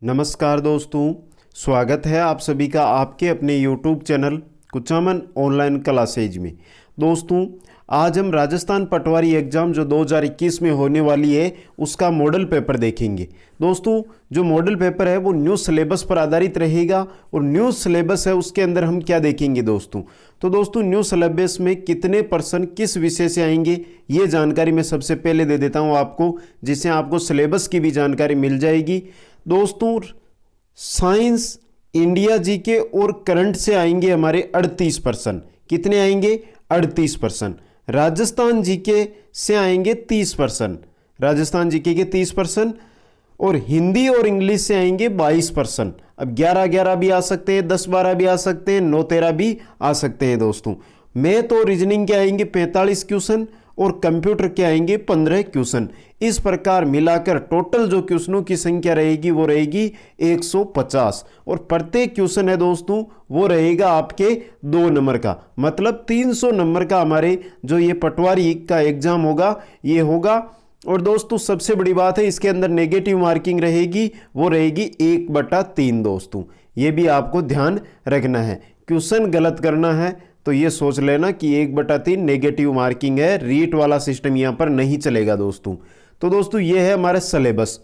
नमस्कार दोस्तों, स्वागत है आप सभी का आपके अपने YouTube channel Kuchaman online classes में। दोस्तों, आज हम राजस्थान पटवारी एग्ज़ाम जो 2021 में होने वाली है उसका मॉडल पेपर देखेंगे। दोस्तों, जो मॉडल पेपर है वो न्यू सिलेबस पर आधारित रहेगा और न्यू सिलेबस है उसके अंदर हम क्या देखेंगे दोस्तों। तो दोस्तों, न्यू सिलेबस में कितने पर्सन किस विषय से आएंगे ये जानकारी मैं सबसे पहले दे देता हूँ आपको, जिससे आपको सिलेबस की भी जानकारी मिल जाएगी। दोस्तों, साइंस, इंडिया जीके और करंट से आएंगे हमारे 38%। कितने आएंगे? 38%। राजस्थान जीके से आएंगे 30%, राजस्थान जीके के 30%। और हिंदी और इंग्लिश से आएंगे 22%। अब 11-11 भी आ सकते हैं, 10-12 भी आ सकते हैं, 9-13 भी आ सकते हैं दोस्तों। मैथ और रीजनिंग के आएंगे 45 क्वेश्चन और कंप्यूटर के आएंगे 15 क्वेश्चन। इस प्रकार मिलाकर टोटल जो क्वेश्चनों की संख्या रहेगी वो रहेगी 150 और प्रत्येक क्वेश्चन है दोस्तों वो रहेगा आपके 2 नंबर का, मतलब 300 नंबर का हमारे जो ये पटवारी का एग्जाम होगा ये होगा। और दोस्तों, सबसे बड़ी बात है इसके अंदर नेगेटिव मार्किंग रहेगी, वो रहेगी 1/3 दोस्तों। ये भी आपको ध्यान रखना है। क्वेश्चन गलत करना है तो ये सोच लेना कि 1/3 नेगेटिव मार्किंग है, रीट वाला सिस्टम यहां पर नहीं चलेगा दोस्तों। तो दोस्तों, ये है हमारा सिलेबस।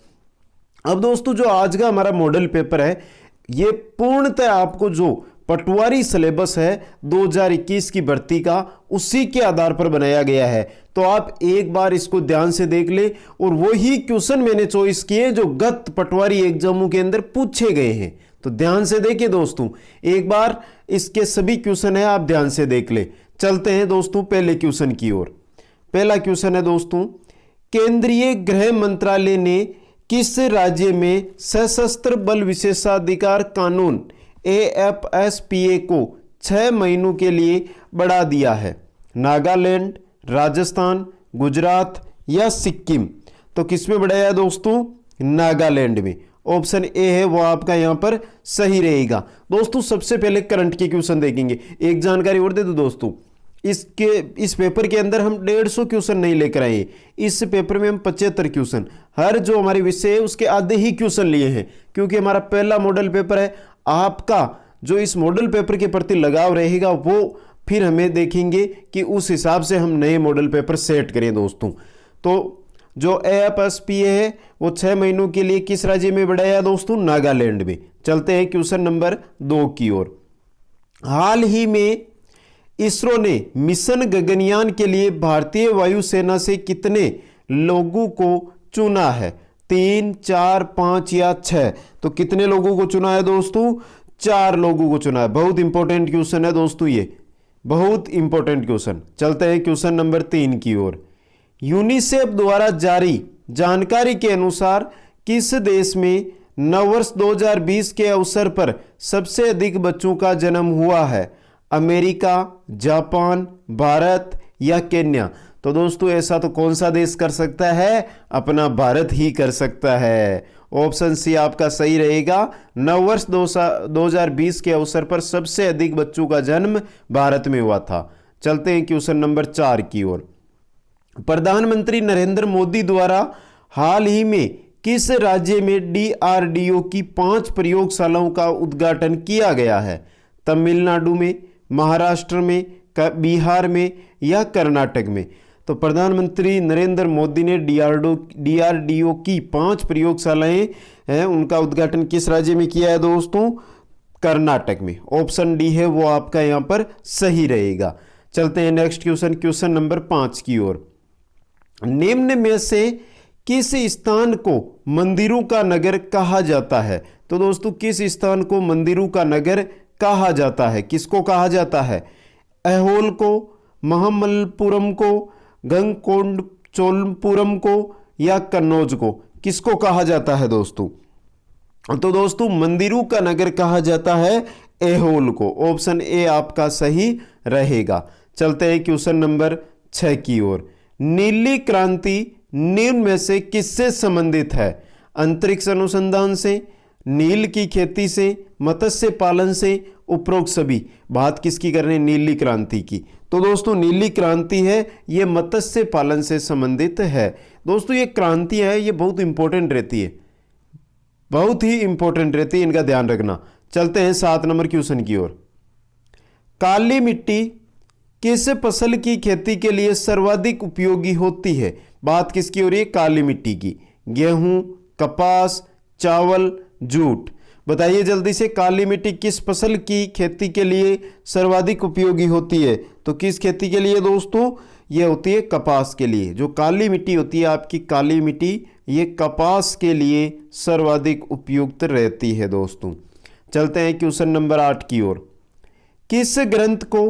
अब दोस्तों, जो आज का हमारा मॉडल पेपर है ये पूर्णतः आपको जो पटवारी सिलेबस है 2021 की भर्ती का उसी के आधार पर बनाया गया है। तो आप एक बार इसको ध्यान से देख ले और वही क्वेश्चन मैंने चॉइस किए जो गत पटवारी एग्जामों के अंदर पूछे गए हैं। तो ध्यान से देखिए दोस्तों, एक बार इसके सभी क्वेश्चन है आप ध्यान से देख ले। चलते हैं दोस्तों पहले क्वेश्चन की ओर। पहला क्वेश्चन है दोस्तों, केंद्रीय गृह मंत्रालय ने किस राज्य में सशस्त्र बल विशेषाधिकार कानून AFSPA को 6 महीनों के लिए बढ़ा दिया है? नागालैंड, राजस्थान, गुजरात या सिक्किम? तो किस में बढ़ाया है दोस्तों? नागालैंड में। ऑप्शन ए है वो आपका यहां पर सही रहेगा। दोस्तों, सबसे पहले करंट के क्वेश्चन देखेंगे। एक जानकारी और दे दो दोस्तों, इस पेपर के अंदर हम 150 क्वेश्चन नहीं लेकर आए। इस पेपर में हम 75 क्वेश्चन, हर जो हमारे विषय है उसके आधे ही क्वेश्चन लिए हैं, क्योंकि हमारा पहला मॉडल पेपर है। आपका जो इस मॉडल पेपर के प्रति लगाव रहेगा वो फिर हमें देखेंगे कि उस हिसाब से हम नए मॉडल पेपर सेट करें दोस्तों। तो जो AFSPA है वो 6 महीनों के लिए किस राज्य में बढ़ाया दोस्तों? नागालैंड में। चलते हैं क्वेश्चन नंबर 2 की ओर। हाल ही में इसरो ने मिशन गगनयान के लिए भारतीय वायुसेना से कितने लोगों को चुना है? 3, 4, 5 या 6? तो कितने लोगों को चुना है दोस्तों? 4 लोगों को चुना है। बहुत इंपॉर्टेंट क्वेश्चन है दोस्तों, ये बहुत इंपॉर्टेंट क्वेश्चन। चलते हैं क्वेश्चन नंबर 3 की ओर। यूनिसेफ द्वारा जारी जानकारी के अनुसार किस देश में नववर्ष 2020 के अवसर पर सबसे अधिक बच्चों का जन्म हुआ है? अमेरिका, जापान, भारत या केन्या? तो दोस्तों, ऐसा तो कौन सा देश कर सकता है? अपना भारत ही कर सकता है। ऑप्शन सी आपका सही रहेगा। नववर्ष 2020 के अवसर पर सबसे अधिक बच्चों का जन्म भारत में हुआ था। चलते हैं क्वेश्चन नंबर 4 की ओर। प्रधानमंत्री नरेंद्र मोदी द्वारा हाल ही में किस राज्य में DRDO की 5 प्रयोगशालाओं का उद्घाटन किया गया है? तमिलनाडु में, महाराष्ट्र में, बिहार में या कर्नाटक में? तो प्रधानमंत्री नरेंद्र मोदी ने DRDO की 5 प्रयोगशालाएं हैं उनका उद्घाटन किस राज्य में किया है दोस्तों? कर्नाटक में। ऑप्शन डी है वो आपका यहां पर सही रहेगा। चलते हैं नेक्स्ट क्वेश्चन, क्वेश्चन नंबर 5 की ओर। निम्न में से किस स्थान को मंदिरों का नगर कहा जाता है? तो दोस्तों, किस स्थान को मंदिरों का नगर कहा जाता है? किसको कहा जाता है? ऐहोल को, महामल्लपुरम को, गंगकोंडचोलपुरम को या कन्नौज को? किसको कहा जाता है दोस्तों? तो दोस्तों, मंदिरों का नगर कहा जाता है ऐहोल को। ऑप्शन ए आपका सही रहेगा। चलते हैं क्वेश्चन नंबर 6 की ओर। नीली क्रांति निम्न में से किससे संबंधित है? अंतरिक्ष अनुसंधान से, नील की खेती से, मत्स्य पालन से, उपरोक्त सभी? बात किसकी कर रहे हैं? नीली क्रांति की। तो दोस्तों, नीली क्रांति है ये मत्स्य पालन से संबंधित है। दोस्तों, ये क्रांति है ये बहुत इंपॉर्टेंट रहती है। बहुत ही इंपॉर्टेंट रहती है, इनका ध्यान रखना। चलते हैं 7 नंबर क्वेश्चन की ओर। काली मिट्टी किस फसल की खेती के लिए सर्वाधिक उपयोगी होती है? बात किसकी हो रही है? काली मिट्टी की। गेहूं, कपास, चावल, जूट। बताइए जल्दी से, काली मिट्टी किस फसल की खेती के लिए सर्वाधिक उपयोगी होती है? तो किस खेती के लिए दोस्तों? ये होती है कपास के लिए। जो काली मिट्टी होती है आपकी, काली मिट्टी, ये कपास के लिए सर्वाधिक उपयुक्त रहती है दोस्तों। चलते हैं क्वेश्चन नंबर 8 की ओर। किस ग्रंथ को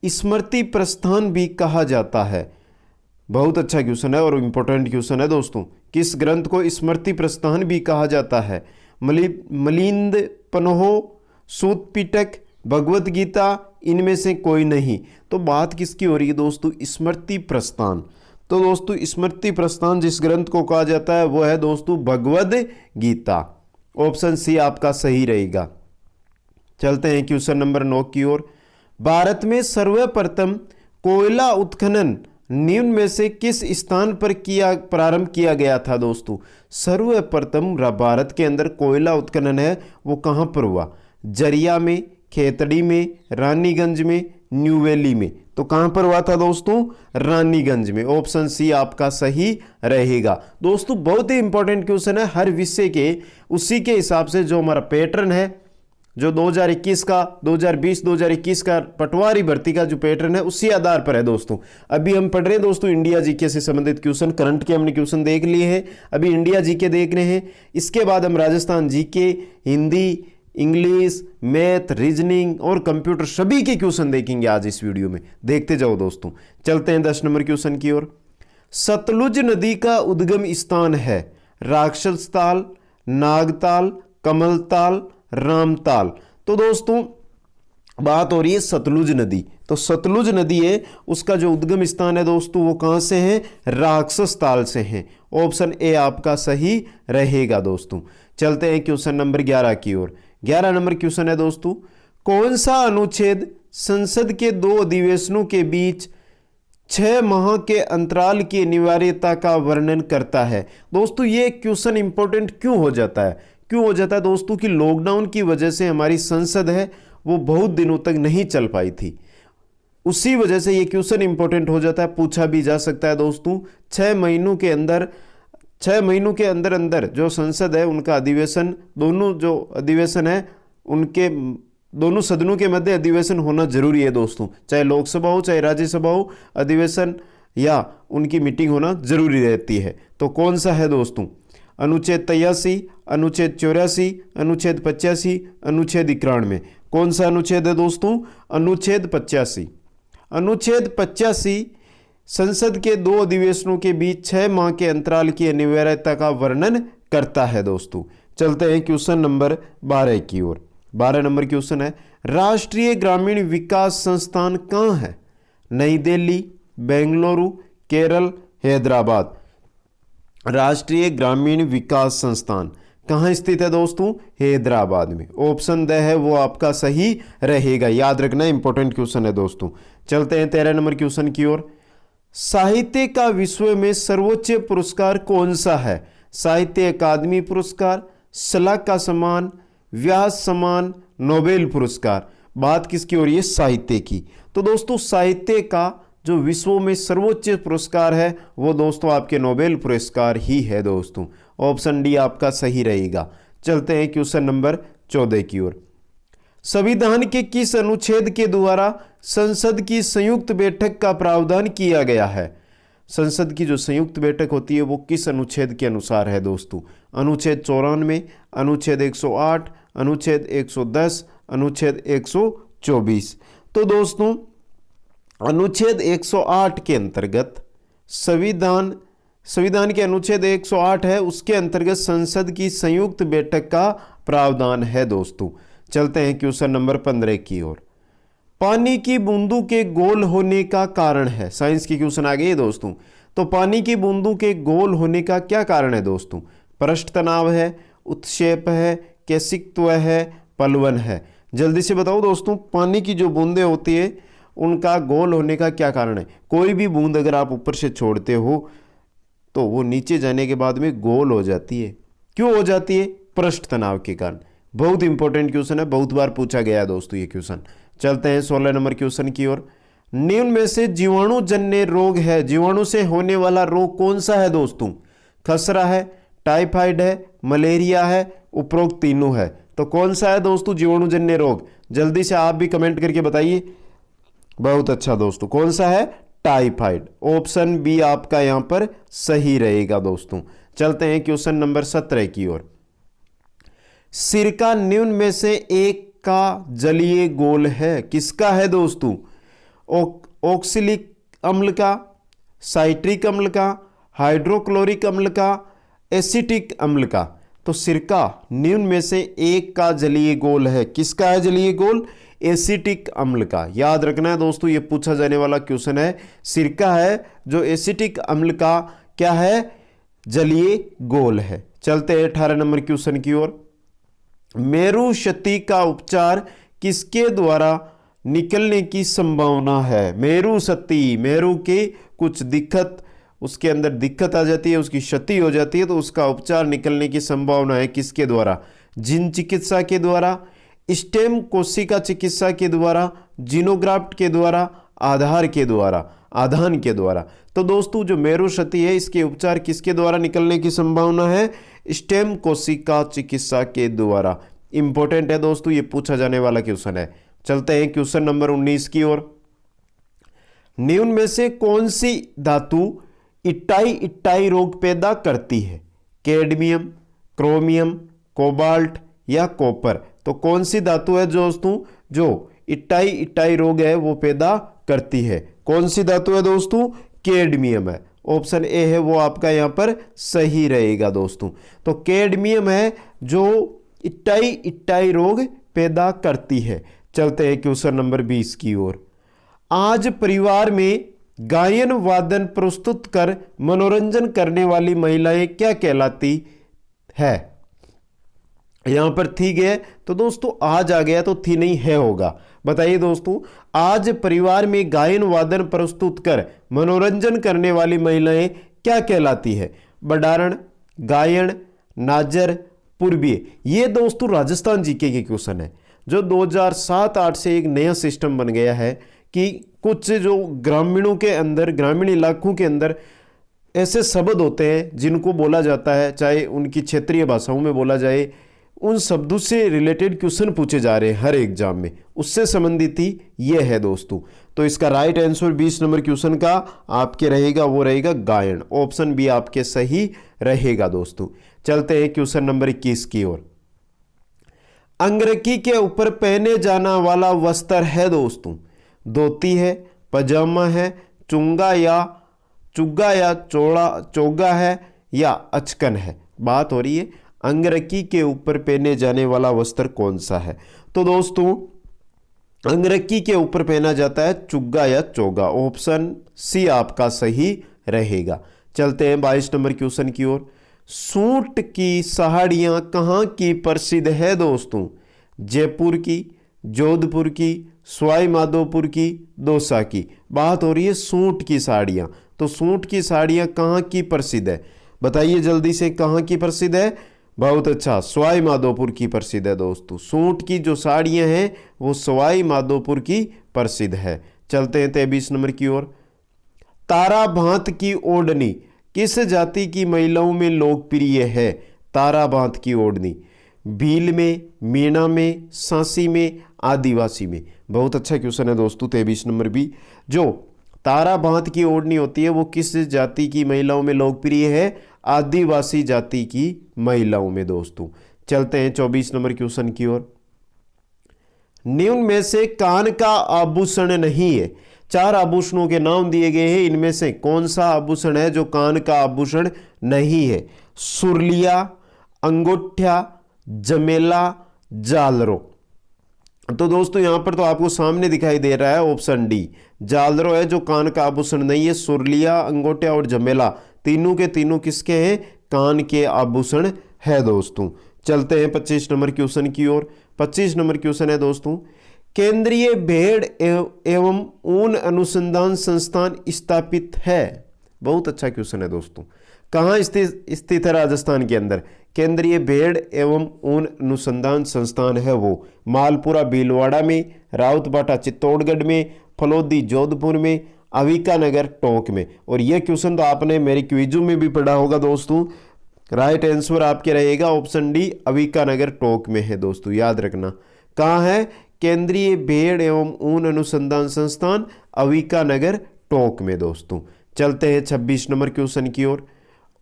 स्मृति प्रस्थान भी कहा जाता है? बहुत अच्छा क्वेश्चन है और इंपॉर्टेंट क्वेश्चन है दोस्तों। किस ग्रंथ को स्मृति प्रस्थान भी कहा जाता है? मिलिंद पन्हो, सूत पिटक, भगवत गीता, इनमें से कोई नहीं। तो बात किसकी हो रही है दोस्तों? स्मृति प्रस्थान। तो दोस्तों स्मृति प्रस्थान जिस ग्रंथ को कहा जाता है वो है दोस्तों भगवद गीता। ऑप्शन सी आपका सही रहेगा। चलते हैं क्वेश्चन नंबर 9 की ओर। भारत में सर्वप्रथम कोयला उत्खनन निम्न में से किस स्थान पर प्रारंभ किया गया था दोस्तों? सर्वप्रथम भारत के अंदर कोयला उत्खनन है वो कहां पर हुआ? जरिया में, खेतड़ी में, रानीगंज में, न्यू दिल्ली में। तो कहां पर हुआ था दोस्तों? रानीगंज में। ऑप्शन सी आपका सही रहेगा। दोस्तों बहुत ही इंपॉर्टेंट क्वेश्चन है हर विषय के, उसी के हिसाब से जो हमारा पैटर्न है, जो 2021 का 2020-2021 का पटवारी भर्ती का जो पैटर्न है उसी आधार पर है दोस्तों। अभी हम पढ़ रहे हैं दोस्तों इंडिया जीके से संबंधित क्वेश्चन। करंट के हमने क्वेश्चन देख लिए हैं, अभी इंडिया जीके देख रहे हैं। इसके बाद हम Rajasthan GK, Hindi, English, math, reasoning और कंप्यूटर सभी के क्वेश्चन देखेंगे आज इस वीडियो में। देखते जाओ दोस्तों। चलते हैं 10 नंबर क्वेश्चन की ओर। सतलुज नदी का उद्गम स्थान है राक्षस ताल, नागताल, कमलताल, रामताल। तो दोस्तों बात हो रही है सतलुज नदी। तो सतलुज नदी है, उसका जो उद्गम स्थान है दोस्तों वो कहां से है? राक्षस ताल से है। ऑप्शन ए आपका सही रहेगा दोस्तों। चलते हैं क्वेश्चन नंबर 11 की ओर। 11 नंबर क्वेश्चन है दोस्तों, कौन सा अनुच्छेद संसद के 2 अधिवेशनों के बीच 6 माह के अंतराल की अनिवार्यता का वर्णन करता है? दोस्तों ये क्वेश्चन इंपॉर्टेंट क्यों हो जाता है? क्यों हो जाता है दोस्तों कि लॉकडाउन की वजह से हमारी संसद है वो बहुत दिनों तक नहीं चल पाई थी, उसी वजह से ये क्वेश्चन इंपॉर्टेंट हो जाता है, पूछा भी जा सकता है दोस्तों। 6 महीनों के अंदर अंदर जो संसद है उनका अधिवेशन, दोनों जो अधिवेशन है उनके दोनों सदनों के मध्य अधिवेशन होना जरूरी है दोस्तों। चाहे लोकसभा हो चाहे राज्यसभा हो, अधिवेशन या उनकी मीटिंग होना जरूरी रहती है। तो कौन सा है दोस्तों? अनुच्छेद 83, अनुच्छेद 84, अनुच्छेद 85, अनुच्छेद 91। कौन सा अनुच्छेद है दोस्तों? अनुच्छेद 85। अनुच्छेद 85 संसद के 2 अधिवेशनों के बीच 6 माह के अंतराल की अनिवार्यता का वर्णन करता है दोस्तों। चलते हैं क्वेश्चन नंबर 12 की ओर। 12 नंबर क्वेश्चन है, राष्ट्रीय ग्रामीण विकास संस्थान कहाँ है? नई दिल्ली, बेंगलुरु, केरल, हैदराबाद। राष्ट्रीय ग्रामीण विकास संस्थान कहाँ स्थित है दोस्तों? हैदराबाद में। ऑप्शन द है वो आपका सही रहेगा, याद रखना, इंपॉर्टेंट क्वेश्चन है दोस्तों। चलते हैं 13 नंबर क्वेश्चन की ओर। साहित्य का विश्व में सर्वोच्च पुरस्कार कौन सा है? साहित्य अकादमी पुरस्कार, शलाका सम्मान, व्यास सम्मान, नोबेल पुरस्कार। बात किसकी हो रही है? साहित्य की। तो दोस्तों साहित्य का जो विश्व में सर्वोच्च पुरस्कार है वो दोस्तों आपके नोबेल पुरस्कार ही है दोस्तों। ऑप्शन डी आपका सही रहेगा। चलते हैं क्वेश्चन नंबर 14 की ओर। संविधान के किस अनुच्छेद के द्वारा संसद की संयुक्त बैठक का प्रावधान किया गया है? संसद की जो संयुक्त बैठक होती है वो किस अनुच्छेद के अनुसार है दोस्तों? अनुच्छेद 94, अनुच्छेद 108, अनुच्छेद 110, अनुच्छेद 124। तो दोस्तों अनुच्छेद 108 के अंतर्गत संविधान के अनुच्छेद 108 है, उसके अंतर्गत संसद की संयुक्त बैठक का प्रावधान है दोस्तों। चलते हैं क्वेश्चन नंबर 15 की ओर। पानी की बूंदों के गोल होने का कारण है। साइंस की क्वेश्चन आ गई दोस्तों। तो पानी की बूंदों के गोल होने का क्या कारण है दोस्तों? पृष्ठ तनाव है, उत्क्षेप है, कैसिकत्व है, पलवन है। जल्दी से बताओ दोस्तों, पानी की जो बूंदें होती है उनका गोल होने का क्या कारण है? कोई भी बूंद अगर आप ऊपर से छोड़ते हो तो वो नीचे जाने के बाद में गोल हो जाती है। क्यों हो जाती है? पृष्ठ तनाव के कारण। बहुत इंपॉर्टेंट क्वेश्चन है, बहुत बार पूछा गया है दोस्तों ये क्वेश्चन। चलते हैं 16 नंबर क्वेश्चन की ओर। निम्न में से जीवाणु जन्य रोग है, जीवाणु से होने वाला रोग कौन सा है दोस्तों? खसरा है, टाइफाइड है, मलेरिया है, उपरोक्त तीनों है। तो कौन सा है दोस्तों जीवाणु जन्य रोग? जल्दी से आप भी कमेंट करके बताइए। बहुत अच्छा दोस्तों, कौन सा है? टाइफाइड। ऑप्शन बी आपका यहां पर सही रहेगा दोस्तों। चलते हैं क्वेश्चन नंबर 17 की ओर। सिरका निम्न में से एक का जलीय घोल है, किसका है दोस्तों? ऑक्सिलिक अम्ल का, साइट्रिक अम्ल का, हाइड्रोक्लोरिक अम्ल का, एसिटिक अम्ल का। तो सिरका निम्न में से एक का जलीय घोल है, किसका है जलीय घोल? एसिटिक अम्ल का। याद रखना है दोस्तों, ये पूछा जाने वाला क्वेश्चन है। सिरका है जो एसिटिक अम्ल का क्या है? जलीय घोल है। चलते हैं 18 नंबर क्वेश्चन की ओर। मेरु क्षति का उपचार किसके द्वारा निकलने की संभावना है? मेरु क्षति, मेरु के कुछ दिक्कत, उसके अंदर दिक्कत आ जाती है, उसकी क्षति हो जाती है, तो उसका उपचार निकलने की संभावना है किसके द्वारा? जीन चिकित्सा के द्वारा, स्टेम कोशिका चिकित्सा के द्वारा, जीनोग्राफ्ट के द्वारा, आधार के द्वारा, आधान के द्वारा। तो दोस्तों जो मेरु क्षति है इसके उपचार किसके द्वारा निकलने की संभावना है? स्टेम कोशिका चिकित्सा के द्वारा। इंपॉर्टेंट है दोस्तों, ये पूछा जाने वाला क्वेश्चन है। चलते हैं क्वेश्चन नंबर 19 की ओर। निम्न में से कौन सी धातु इटाई रोग पैदा करती है? कैडमियम, क्रोमियम, कोबाल्ट या कॉपर। तो कौन सी धातु है दोस्तों जो इटाई रोग है वो पैदा करती है? कौन सी धातु है दोस्तों? कैडमियम है। ऑप्शन ए है वो आपका यहां पर सही रहेगा दोस्तों। तो कैडमियम है जो इटाई रोग पैदा करती है। चलते हैं क्वेश्चन नंबर 20 की ओर। आज परिवार में गायन वादन प्रस्तुत कर मनोरंजन करने वाली महिलाएं क्या कहलाती है? यहां पर थी गया तो दोस्तों आज आ गया तो थी नहीं है होगा। बताइए दोस्तों, आज परिवार में गायन वादन प्रस्तुत कर मनोरंजन करने वाली महिलाएं क्या कहलाती है? बडारण, गायन, नाजर, पूर्वीय। ये दोस्तों राजस्थान जीके के क्वेश्चन है जो 2007-8 से एक नया सिस्टम बन गया है कि कुछ जो ग्रामीणों के अंदर, ग्रामीण इलाकों के अंदर ऐसे शब्द होते हैं जिनको बोला जाता है, चाहे उनकी क्षेत्रीय भाषाओं में बोला जाए, उन शब्दों से रिलेटेड क्वेश्चन पूछे जा रहे हैं हर एग्जाम में, उससे संबंधित ही ये है दोस्तों। तो इसका राइट आंसर 20 नंबर क्वेश्चन का आपके रहेगा, वो रहेगा गायन। ऑप्शन बी आपके सही रहेगा दोस्तों। चलते हैं क्वेश्चन नंबर 21 की ओर। अंगरखी के ऊपर पहने जाना वाला वस्त्र है दोस्तों, धोती है, पजामा है, चुग्गा या चोगा है या अचकन है। बात हो रही है अंगरखी के ऊपर पहने जाने वाला वस्त्र कौन सा है? तो दोस्तों अंगरखी के ऊपर पहना जाता है चुग्गा या चोगा। ऑप्शन सी आपका सही रहेगा। चलते हैं 22 नंबर क्वेश्चन की ओर। सूट की साड़ियां कहाँ की प्रसिद्ध है दोस्तों? जयपुर की, जोधपुर की, सवाई माधोपुर की, दौसा की। बात हो रही है सूट की साड़ियां। तो सूट की साड़ियां कहाँ की प्रसिद्ध है? बताइए जल्दी से, कहाँ की प्रसिद्ध है? बहुत अच्छा, सवाई माधोपुर की प्रसिद्ध है दोस्तों। सूट की जो साड़ियां हैं वो सवाई माधोपुर की प्रसिद्ध है। चलते हैं 23 नंबर की ओर। तारा भांत की ओढ़नी किस जाति की महिलाओं में लोकप्रिय है? तारा भांत की ओढ़नी भील में, मीणा में, सांसी में, आदिवासी में। बहुत अच्छा क्वेश्चन है दोस्तों 23 नंबर भी। जो तारा भांत की ओढ़नी होती है वो किस जाति की महिलाओं में लोकप्रिय है? आदिवासी जाति की महिलाओं में दोस्तों। चलते हैं 24 नंबर क्वेश्चन की ओर। निम्न में से कान का आभूषण नहीं है। 4 आभूषणों के नाम दिए गए हैं, इनमें से कौन सा आभूषण है जो कान का आभूषण नहीं है? सुरलिया, अंगूठा, जमेला, जालरो। तो दोस्तों यहां पर तो आपको सामने दिखाई दे रहा है ऑप्शन डी, जालरो है जो कान का आभूषण नहीं है। सुरलिया, अंगूठा और जमेला तीनों के तीनों किसके हैं? कान के आभूषण है दोस्तों। चलते हैं 25 नंबर क्वेश्चन की ओर। 25 नंबर क्वेश्चन है दोस्तों, केंद्रीय भेड़ एवं ऊन अनुसंधान संस्थान स्थापित है। बहुत अच्छा क्वेश्चन है दोस्तों। कहाँ स्थित है? राजस्थान के अंदर। केंद्रीय भेड़ एवं ऊन अनुसंधान संस्थान है वो मालपुरा भीलवाड़ा में, राउतबाटा चित्तौड़गढ़ में, फलोदी जोधपुर में, अविका नगर टोंक में। और ये क्वेश्चन तो आपने मेरे क्विज़ों में भी पढ़ा होगा दोस्तों। राइट आंसर आपके रहेगा ऑप्शन डी, अविका नगर टोंक में है दोस्तों, याद रखना। कहाँ है? केंद्रीय भेड़ एवं ऊन अनुसंधान संस्थान, अविका नगर टोंक में दोस्तों। चलते हैं 26 नंबर क्वेश्चन की ओर।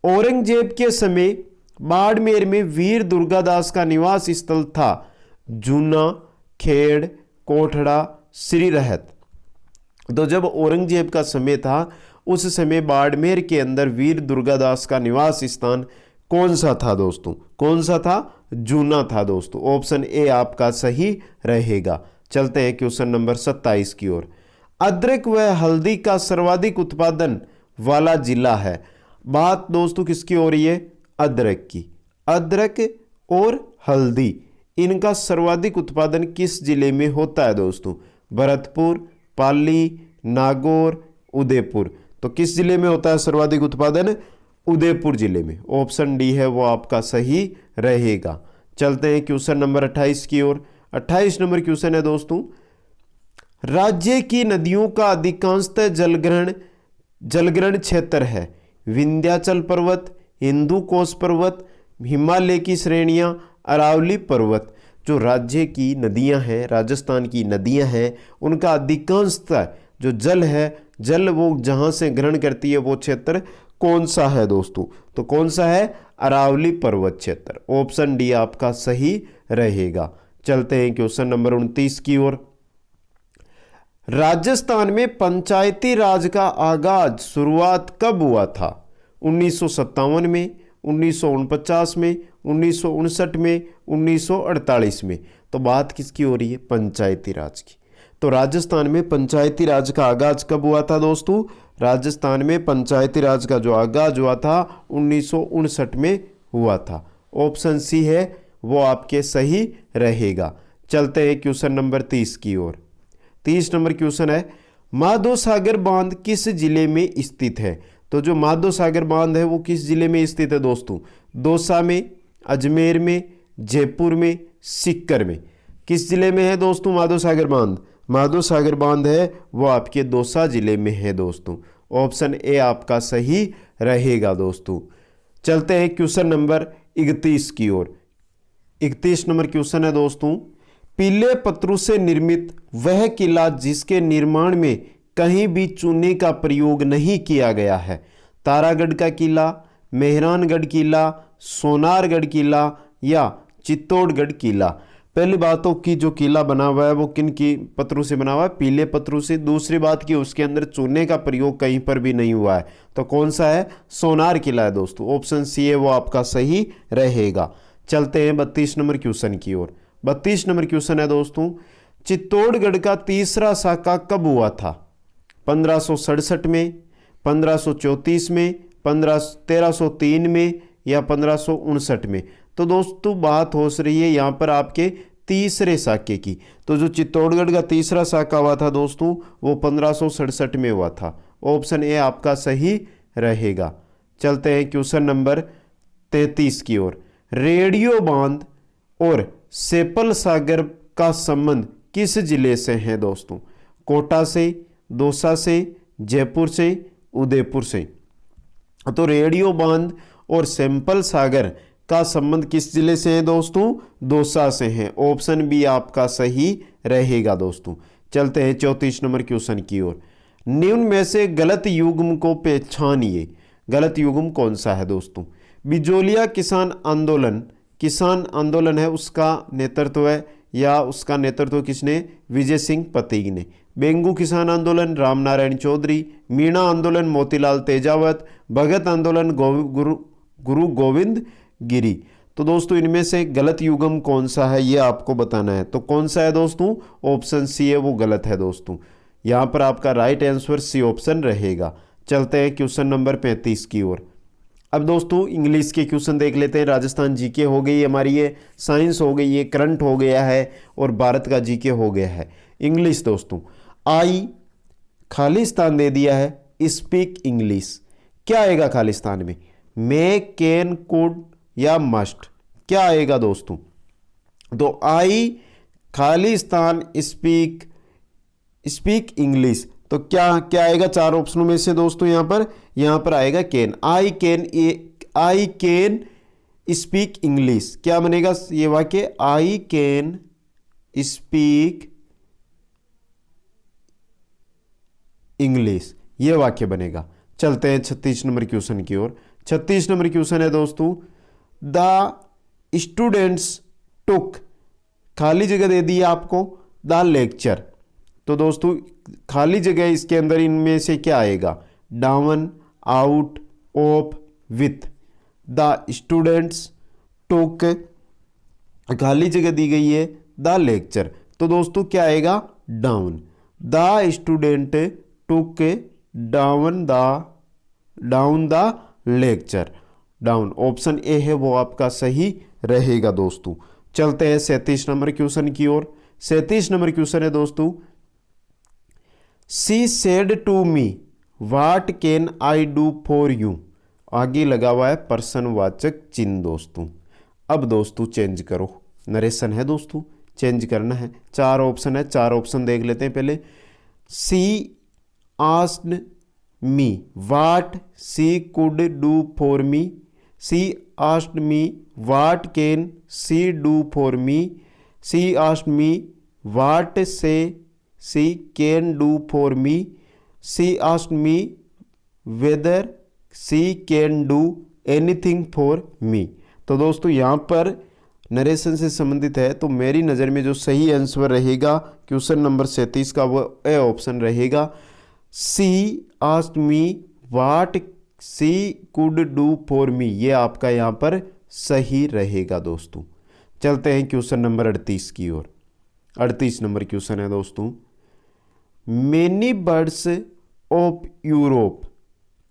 औरंगजेब के समय बाड़मेर में वीर दुर्गादास का निवास स्थल था। जूना, खेड़, कोठड़ा, श्रीरहत। तो जब औरंगजेब का समय था उस समय बाड़मेर के अंदर वीर दुर्गादास का निवास स्थान कौन सा था दोस्तों? कौन सा था? जूना था दोस्तों। ऑप्शन ए आपका सही रहेगा। चलते हैं क्वेश्चन नंबर 27 की ओर। अदरक व हल्दी का सर्वाधिक उत्पादन वाला जिला है। बात दोस्तों किसकी हो रही है? अदरक की। अदरक और हल्दी इनका सर्वाधिक उत्पादन किस जिले में होता है दोस्तों? भरतपुर, पाली, नागौर, उदयपुर। तो किस जिले में होता है सर्वाधिक उत्पादन? उदयपुर जिले में। ऑप्शन डी है वो आपका सही रहेगा। चलते हैं क्वेश्चन नंबर 28 की ओर। 28 नंबर क्वेश्चन है दोस्तों, राज्य की नदियों का अधिकांशतः जलग्रहण क्षेत्र है। विंध्याचल पर्वत, हिंदू कोश पर्वत, हिमालय की श्रेणियां, अरावली पर्वत। जो राज्य की नदियां हैं, राजस्थान की नदियां हैं, उनका अधिकांशतः जो जल है, जल वो जहां से ग्रहण करती है वो क्षेत्र कौन सा है दोस्तों? तो कौन सा है? अरावली पर्वत क्षेत्र। ऑप्शन डी आपका सही रहेगा। चलते हैं क्वेश्चन नंबर 29 की ओर। राजस्थान में पंचायती राज का आगाज शुरुआत कब हुआ था? 1957 में, 1949 में, 1959 में, 1948 में। तो बात किसकी हो रही है? पंचायती राज की। तो राजस्थान में पंचायती राज का आगाज कब हुआ था दोस्तों? राजस्थान में पंचायती राज का जो आगाज हुआ था 1959 में हुआ था। ऑप्शन सी है वो आपके सही रहेगा। चलते हैं क्वेश्चन नंबर 30 की ओर। 30 नंबर क्वेश्चन है, माधो सागर बांध किस जिले में स्थित है? तो जो माधो सागर बांध है वो किस जिले में स्थित है दोस्तों? दौसा में, अजमेर में, जयपुर में, सीकर में। किस जिले में है दोस्तों माधो सागर बांध? माधो सागर बांध है वो आपके दौसा जिले में है दोस्तों। ऑप्शन ए आपका सही रहेगा दोस्तों। चलते हैं क्वेश्चन नंबर 31 की ओर। 31 नंबर क्वेश्चन है दोस्तों, पीले पत्थरों से निर्मित वह किला जिसके निर्माण में कहीं भी चूने का प्रयोग नहीं किया गया है। तारागढ़ का किला, मेहरानगढ़ किला, सोनारगढ़ किला या चित्तौड़गढ़ किला। पहली बातों की जो किला बना हुआ है वो किन की पत्थरों से बना हुआ है? पीले पत्थरों से। दूसरी बात की उसके अंदर चूने का प्रयोग कहीं पर भी नहीं हुआ है। तो कौन सा है? सोनार किला है दोस्तों। ऑप्शन सी है वो आपका सही रहेगा। चलते हैं 32 नंबर क्वेश्चन की ओर। 32 नंबर क्वेश्चन है दोस्तों, चित्तौड़गढ़ का तीसरा साका कब हुआ था? 1567 में, 1534 में, 1303 में या 1559 में। तो दोस्तों बात हो रही है यहाँ पर आपके तीसरे साके की। तो जो चित्तौड़गढ़ का तीसरा साका हुआ था दोस्तों वो 1567 में हुआ था। ऑप्शन ए आपका सही रहेगा। चलते हैं क्वेश्चन नंबर 33 की ओर। रेडियो बांध और सेपल सागर का संबंध किस जिले से है दोस्तों? कोटा से, दौसा से, जयपुर से, उदयपुर से। तो रेडियो बांध और सेपल सागर का संबंध किस जिले से है दोस्तों? दौसा से है। ऑप्शन बी आपका सही रहेगा दोस्तों। चलते हैं 34 नंबर क्वेश्चन की ओर। निम्न में से गलत युग्म को पहचानिए। गलत युग्म कौन सा है दोस्तों? बिजोलिया किसान आंदोलन है उसका नेतृत्व है या उसका नेतृत्व किसने? विजय सिंह पतेगी ने। बेंगू किसान आंदोलन रामनारायण चौधरी। मीणा आंदोलन मोतीलाल तेजावत। भगत आंदोलन गुरु गोविंद गिरी। तो दोस्तों इनमें से गलत युग्म कौन सा है ये आपको बताना है। तो कौन सा है दोस्तों? ऑप्शन सी है वो गलत है दोस्तों। यहाँ पर आपका राइट आंसर सी ऑप्शन रहेगा। चलते हैं क्वेश्चन नंबर 35 की ओर। अब दोस्तों इंग्लिश के क्वेश्चन देख लेते हैं। राजस्थान जीके हो गई हमारी, ये साइंस हो गई, ये करंट हो गया है और भारत का जीके हो गया है। इंग्लिश दोस्तों, आई खालिस्तान दे दिया है, स्पीक इंग्लिश। क्या आएगा खालिस्तान में? मे, कैन, कुड या मस्ट? क्या आएगा दोस्तों? तो आई खाली स्थान स्पीक इंग्लिश, तो क्या क्या आएगा चार ऑप्शनों में से दोस्तों? यहां पर आएगा can. I can speak English, क्या बनेगा ये वाक्य? आई कैन स्पीक इंग्लिश, ये वाक्य बनेगा। चलते हैं 36 नंबर क्वेश्चन की ओर। 36 नंबर क्वेश्चन है दोस्तों, द स्टूडेंट्स टुक, खाली जगह दे दी आपको, द लेक्चर। तो दोस्तों खाली जगह इसके अंदर इनमें से क्या आएगा? Down, out, off, with. The students took, खाली जगह दी गई है, द लेक्चर, तो दोस्तों क्या आएगा? Down. The student took down the lecture, down, option A है वो आपका सही रहेगा दोस्तों। चलते हैं 37 नंबर क्वेश्चन की ओर। 37 नंबर क्वेश्चन है दोस्तों, she said to me what can I do for you, आगे लगा हुआ है प्रश्नवाचक चिन्ह दोस्तों। अब दोस्तों चेंज करो, नरेशन है दोस्तों, चेंज करना है। चार ऑप्शन है, चार ऑप्शन देख लेते हैं पहले। She asked me what she could do for me, she asked me what can she do for me, she asked me what she can do for me, she asked me whether she can do anything for me. तो दोस्तों यहाँ पर narration से संबंधित है, तो मेरी नज़र में जो सही आंसर रहेगा क्वेश्चन नंबर 37 का वो ए ऑप्शन रहेगा। She asked me what she could do for me, ये आपका यहाँ पर सही रहेगा दोस्तों। चलते हैं क्वेश्चन नंबर 38 की ओर। 38 नंबर क्वेश्चन है दोस्तों, मेनी बर्ड्स ऑफ यूरोप,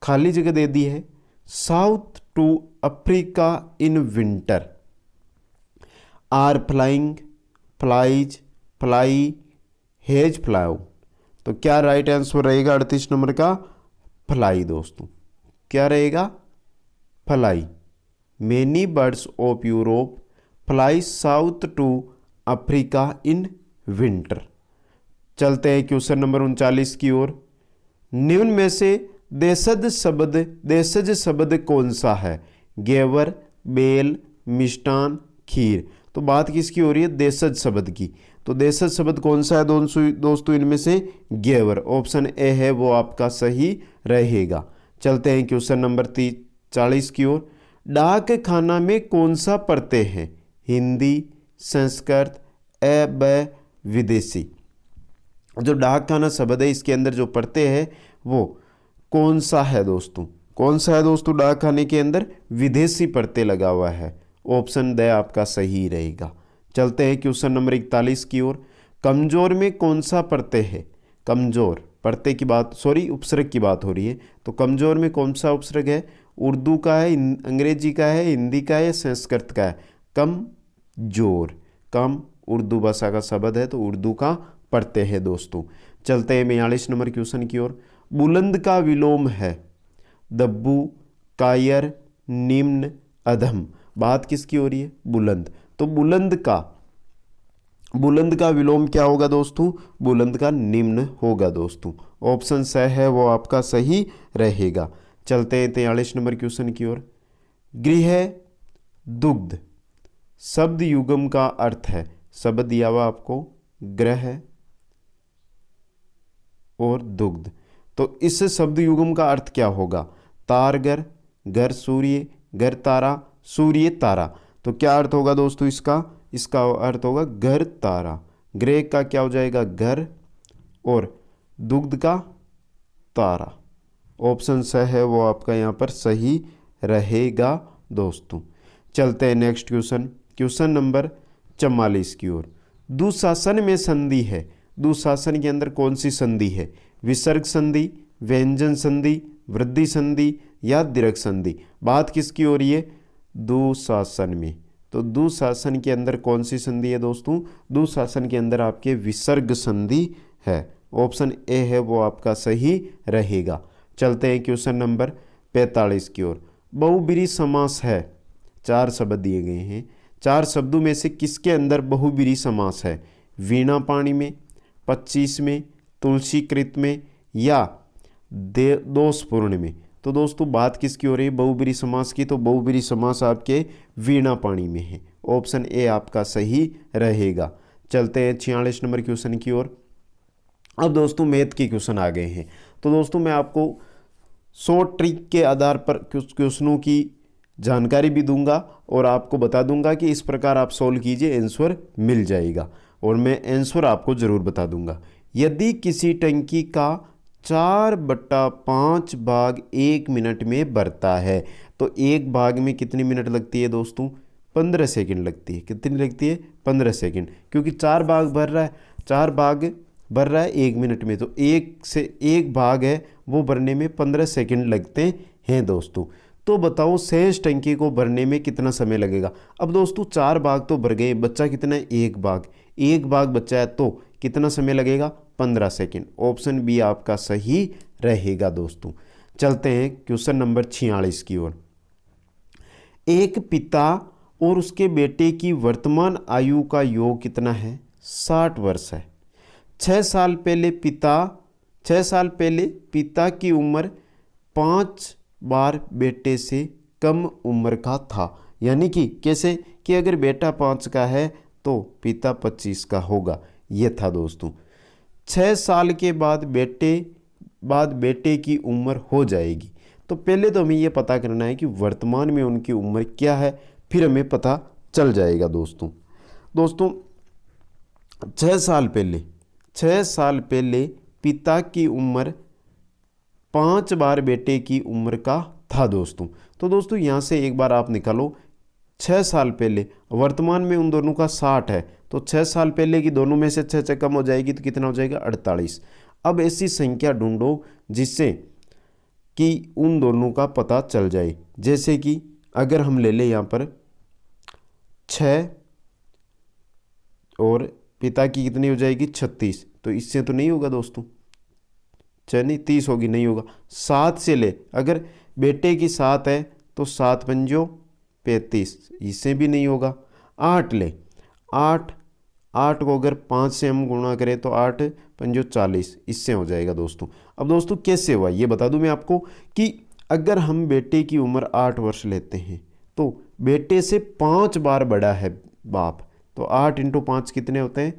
खाली जगह दे दी है, south to Africa in winter are flying, flies, fly, has flew. तो क्या राइट आंसर रहेगा 38 नंबर का? फ्लाई दोस्तों, क्या रहेगा? Fly. Many birds of Europe fly south to Africa in winter. चलते हैं क्वेश्चन नंबर 39 की ओर। निम्न में से देशज शब्द कौन सा है? गेवर, बेल, मिष्टान, खीर। तो बात किसकी हो रही है? देशज शब्द की। तो देशज शब्द कौन सा है दोस्तों? इनमें से गेवर, ऑप्शन ए है वो आपका सही रहेगा। चलते हैं क्वेश्चन नंबर 40 की ओर। डाक खाना में कौन सा पढ़ते हैं? हिंदी, संस्कृत, ब विदेशी। जो डाक खाना शब्द है इसके अंदर जो पढ़ते हैं वो कौन सा है दोस्तों? कौन सा है दोस्तों? डाक खाने के अंदर विदेशी पढ़ते लगा हुआ है, ऑप्शन द आपका सही रहेगा। चलते हैं क्वेश्चन नंबर 41 की ओर। कमजोर में कौन सा पढ़ते हैं? कमजोर पढ़ते की बात, सॉरी उपसर्ग की बात हो रही है। तो कमजोर में कौन सा उपसर्ग है? उर्दू का है, अंग्रेजी का है, हिंदी का है, संस्कृत का है? कमजोर, कम उर्दू भाषा का शब्द है, तो उर्दू का पढ़ते हैं दोस्तों। चलते हैं 42 नंबर क्वेश्चन की ओर। बुलंद का विलोम है दब्बू, कायर, निम्न, अधम। बात किसकी हो रही है? बुलंद। तो बुलंद का विलोम क्या होगा दोस्तों? बुलंद का निम्न होगा दोस्तों, ऑप्शन स है वो आपका सही रहेगा। चलते हैं 43 नंबर क्वेश्चन की ओर। गृह दुग्ध शब्द युग्म का अर्थ है, शब्द दिया हुआ आपको ग्रह और दुग्ध, तो इस शब्द युग्म का अर्थ क्या होगा? तारगर, घर सूर्य, घर तारा, सूर्य तारा। तो क्या अर्थ होगा दोस्तों इसका? इसका अर्थ होगा घर तारा। ग्रह का क्या हो जाएगा? घर, और दुग्ध का तारा। ऑप्शन स है वो आपका यहाँ पर सही रहेगा दोस्तों। चलते हैं नेक्स्ट क्वेश्चन नंबर 44 की ओर। दुशासन में संधि है, दुशासन के अंदर कौन सी संधि है? विसर्ग संधि, व्यंजन संधि, वृद्धि संधि या दीर्घ संधि। बात किसकी हो रही है? दुशासन में। तो दुशासन के अंदर कौन सी संधि है दोस्तों? दुशासन के अंदर आपके विसर्ग संधि है, ऑप्शन ए है वो आपका सही रहेगा। चलते हैं क्वेश्चन नंबर 45 की ओर। बहुब्रीहि समास है, चार शब्द दिए गए हैं, 4 शब्दों में से किसके अंदर बहुब्रीहि समास है? वीणा पाणी में, 25 में, तुलसी कृत में या दोषपूर्ण में? तो दोस्तों बात किसकी हो रही है? बहुब्रीहि समास की। तो बहुब्रीहि समास आपके वीणा पाणी में है। ऑप्शन ए आपका सही रहेगा। चलते हैं 46 नंबर क्वेश्चन की ओर। अब दोस्तों मैथ के क्वेश्चन आ गए हैं। तो दोस्तों मैं आपको शॉर्ट ट्रिक के आधार पर क्वेश्चनों की जानकारी भी दूंगा और आपको बता दूंगा कि इस प्रकार आप सॉल्व कीजिए, आंसर मिल जाएगा और मैं आंसर आपको ज़रूर बता दूंगा। यदि किसी टंकी का 4/5 भाग 1 मिनट में भरता है तो एक भाग में कितनी मिनट लगती है दोस्तों? 15 सेकंड लगती है। कितनी लगती है? 15 सेकंड, क्योंकि 4 भाग भर रहा है, 4 भाग भर रहा है 1 मिनट में, तो एक भाग है वो भरने में 15 सेकंड लगते हैं दोस्तों। तो बताओ शेष टंकी को भरने में कितना समय लगेगा? अब दोस्तों 4 भाग तो भर गए, बच्चा कितना है? एक भाग बचा है, तो कितना समय लगेगा? 15 सेकंड। ऑप्शन बी आपका सही रहेगा दोस्तों। चलते हैं क्वेश्चन नंबर 46 की ओर। एक पिता और उसके बेटे की वर्तमान आयु का योग कितना है? 60 वर्ष है। 6 साल पहले पिता की उम्र 5 बार बेटे से कम उम्र का था। यानी कि कैसे कि अगर बेटा 5 का है तो पिता 25 का होगा। यह था दोस्तों। 6 साल के बाद बेटे की उम्र हो जाएगी। तो पहले तो हमें यह पता करना है कि वर्तमान में उनकी उम्र क्या है, फिर हमें पता चल जाएगा दोस्तों। 6 साल पहले पिता की उम्र 5 बार बेटे की उम्र का था दोस्तों। तो दोस्तों यहाँ से एक बार आप निकालो, 6 साल पहले, वर्तमान में उन दोनों का 60 है, तो 6 साल पहले की दोनों में से 6 कम हो जाएगी तो कितना हो जाएगा? 48। अब ऐसी संख्या ढूंढो जिससे कि उन दोनों का पता चल जाए। जैसे कि अगर हम ले लें यहाँ पर 6 और पिता की कितनी हो जाएगी? 36, तो इससे तो नहीं होगा दोस्तों। 6 नहीं 30 होगी, नहीं होगा। 7 से ले, अगर बेटे की 7 है तो 7 पंजो 35, इससे भी नहीं होगा। 8 ले, 8 को अगर 5 से हम गुणा करें तो 8 पंजो 40, इससे हो जाएगा दोस्तों। अब दोस्तों कैसे हुआ ये बता दूं मैं आपको कि अगर हम बेटे की उम्र 8 वर्ष लेते हैं तो बेटे से 5 बार बड़ा है बाप, तो 8 × 5 कितने होते हैं?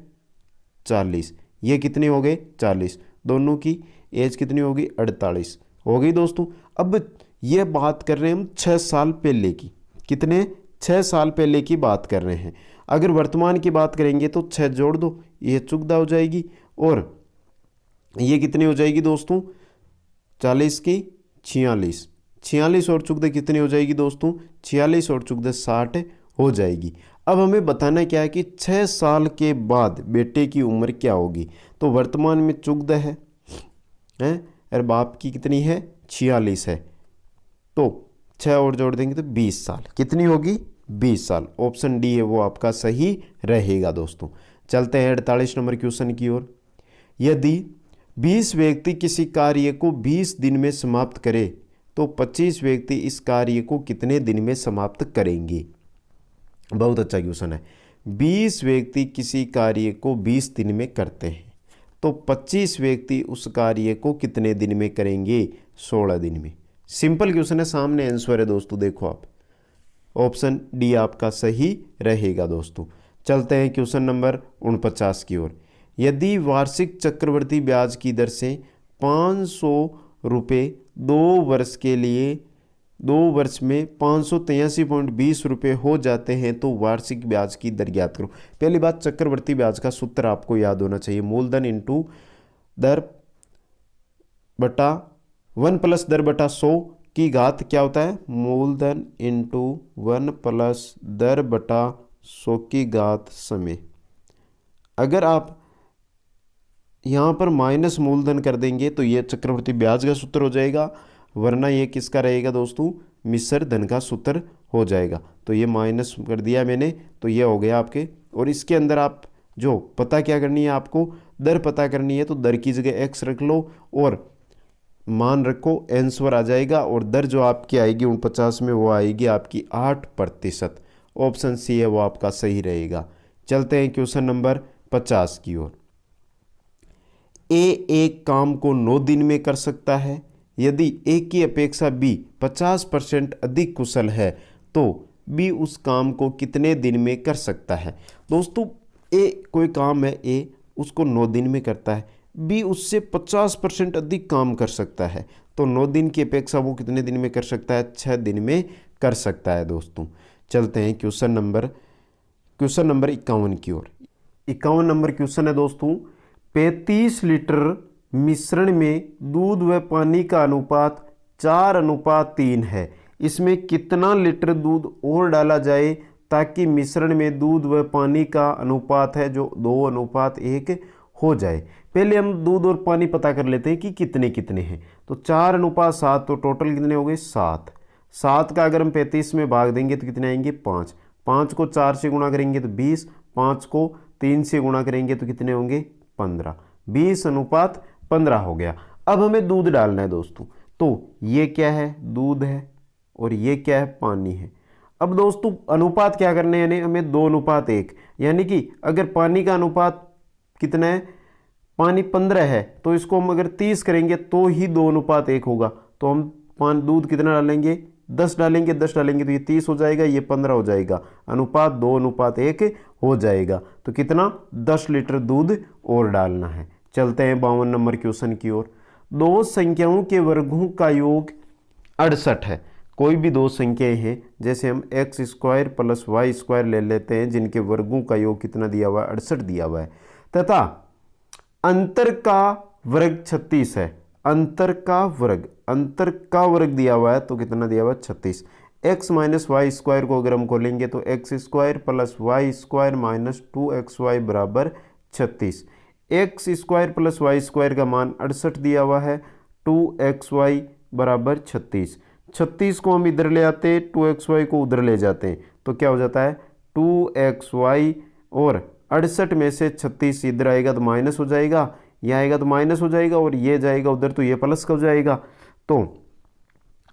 40। ये कितने हो गए? 40। दोनों की एज कितनी होगी? 48 हो गई दोस्तों। अब ये बात कर रहे हैं हम 6 साल पहले की। कितने? 6 साल पहले की बात कर रहे हैं। अगर वर्तमान की बात करेंगे तो 6 जोड़ दो, ये चुगदा हो जाएगी, और ये कितनी हो जाएगी दोस्तों? 40 की 46, 46 और चुगदे कितनी हो जाएगी दोस्तों? 46 और चुगदे 60 हो जाएगी। अब हमें बताना क्या है कि 6 साल के बाद बेटे की उम्र क्या होगी। तो वर्तमान में चुगदा है और बाप की कितनी है? 46 है, तो 6 और जोड़ देंगे तो 20 साल। कितनी होगी? 20 साल। ऑप्शन डी है वो आपका सही रहेगा दोस्तों। चलते हैं 48 नंबर क्वेश्चन की ओर। यदि 20 व्यक्ति किसी कार्य को 20 दिन में समाप्त करे तो 25 व्यक्ति इस कार्य को कितने दिन में समाप्त करेंगे? बहुत अच्छा क्वेश्चन है। 20 व्यक्ति किसी कार्य को 20 दिन में करते हैं तो 25 व्यक्ति उस कार्य को कितने दिन में करेंगे? 16 दिन में। सिंपल क्वेश्चन है, सामने आंसर है दोस्तों, देखो आप। ऑप्शन डी आपका सही रहेगा दोस्तों। चलते हैं क्वेश्चन नंबर 49 की ओर। यदि वार्षिक चक्रवृद्धि ब्याज की दर से 500 रुपये 2 वर्ष के लिए 2 वर्ष में 583.20 रुपये हो जाते हैं तो वार्षिक ब्याज की दर ज्ञात करो। पहली बात, चक्रवृद्धि ब्याज का सूत्र आपको याद होना चाहिए। मूलधन इंटू दर बटा 1 प्लस दर बटा 100 की घात क्या होता है? मूलधन इंटू 1 प्लस दर बटा 100 की घात समय। अगर आप यहाँ पर माइनस मूलधन कर देंगे तो ये चक्रवृद्धि ब्याज का सूत्र हो जाएगा, वरना ये किसका रहेगा दोस्तों? मिश्र धन का सूत्र हो जाएगा। तो ये माइनस कर दिया मैंने, तो ये हो गया आपके। और इसके अंदर आप जो पता क्या करनी है, आपको दर पता करनी है, तो दर की जगह x रख लो और मान रखो, आंसर आ जाएगा। और दर जो आपकी आएगी 49 में वो आएगी आपकी 8%। ऑप्शन सी है वो आपका सही रहेगा। चलते हैं क्वेश्चन नंबर 50 की ओर। ए एक काम को 9 दिन में कर सकता है। यदि ए की अपेक्षा बी 50% अधिक कुशल है तो बी उस काम को कितने दिन में कर सकता है। दोस्तों ए कोई काम है, ए उसको 9 दिन में करता है, बी उससे 50% अधिक काम कर सकता है, तो 9 दिन की अपेक्षा वो कितने दिन में कर सकता है, 6 दिन में कर सकता है। दोस्तों चलते हैं क्वेश्चन नंबर 51 की ओर। 51 नंबर क्वेश्चन है दोस्तों, 35 लीटर मिश्रण में दूध व पानी का अनुपात 4:3 है। इसमें कितना लीटर दूध और डाला जाए ताकि मिश्रण में दूध व पानी का अनुपात है जो 2:1 हो जाए। पहले हम दूध और पानी पता कर लेते हैं कि कितने कितने हैं। तो 4:7, तो टोटल कितने हो गए 7। 7 का अगर हम 35 में भाग देंगे तो कितने आएंगे 5। 5 को 4 से गुणा करेंगे तो 20। 5 को 3 से गुणा करेंगे तो कितने होंगे 15। 20:15 हो गया। अब हमें दूध डालना है दोस्तों। तो ये क्या है, दूध है, और ये क्या है, पानी है। अब दोस्तों अनुपात क्या करने हैं, यानी हमें 2:1, यानी कि अगर पानी का अनुपात कितना है, पानी 15 है, तो इसको हम अगर 30 करेंगे तो ही 2:1 होगा। तो हम दूध कितना डालेंगे, 10 डालेंगे। 10 डालेंगे तो ये 30 हो जाएगा, ये 15 हो जाएगा, अनुपात 2:1 हो जाएगा। तो कितना 10 लीटर दूध और डालना है। चलते हैं 52 नंबर क्वेश्चन की ओर। दो संख्याओं के वर्गों का योग 68 है। कोई भी दो संख्याएं हैं, जैसे हम x² + y² ले लेते हैं, जिनके वर्गों का योग कितना दिया हुआ है, 68 दिया हुआ है, तथा अंतर का वर्ग 36 है। अंतर का वर्ग दिया हुआ है, तो कितना दिया हुआ है 36। x - y² को अगर हम खोलेंगे तो x² + y² - 2xy बराबर 36। x² + y² का मान 68 दिया हुआ है, 2xy बराबर 36। 36 को हम इधर ले आते हैं, 2xy को उधर ले जाते हैं, तो क्या हो जाता है 2xy, और 68 में से 36 इधर आएगा तो माइनस हो जाएगा, यह आएगा तो माइनस हो जाएगा, और ये जाएगा उधर तो ये प्लस हो जाएगा। तो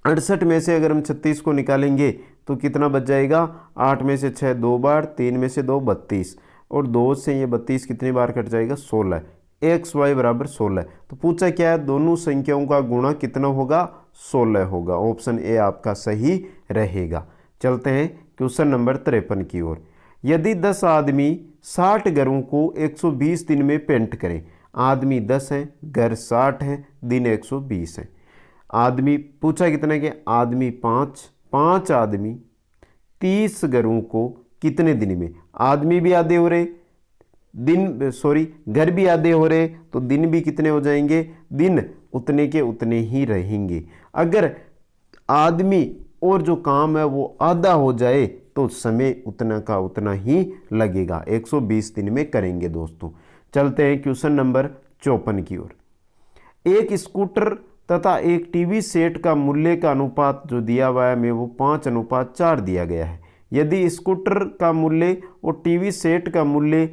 68 में से अगर हम 36 को निकालेंगे तो कितना बच जाएगा, 8 में से 6 2 बार, 3 में से 2 32, और 2 से ये 32 कितनी बार कट जाएगा 16। xy बराबर 16। तो पूछा क्या है, दोनों संख्याओं का गुणा कितना होगा, 16 होगा। ऑप्शन ए आपका सही रहेगा। चलते हैं क्वेश्चन नंबर 53 की ओर। यदि 10 आदमी 60 घरों को 120 दिन में पेंट करें, आदमी 10 हैं, घर 60 हैं, दिन 120 हैं। आदमी पूछा कितना के, आदमी 5 आदमी 30 घरों को कितने दिन में, आदमी भी आधे हो रहे, घर भी आधे हो रहे, तो दिन भी कितने हो जाएंगे, दिन उतने के उतने ही रहेंगे। अगर आदमी और जो काम है वो आधा हो जाए तो समय उतना का उतना ही लगेगा। 120 दिन में करेंगे दोस्तों। चलते हैं क्वेश्चन नंबर 54 की ओर। एक स्कूटर तथा एक टीवी सेट का मूल्य का अनुपात जो दिया हुआ है, में वो 5:4 दिया गया है। यदि स्कूटर का मूल्य और टीवी सेट का मूल्य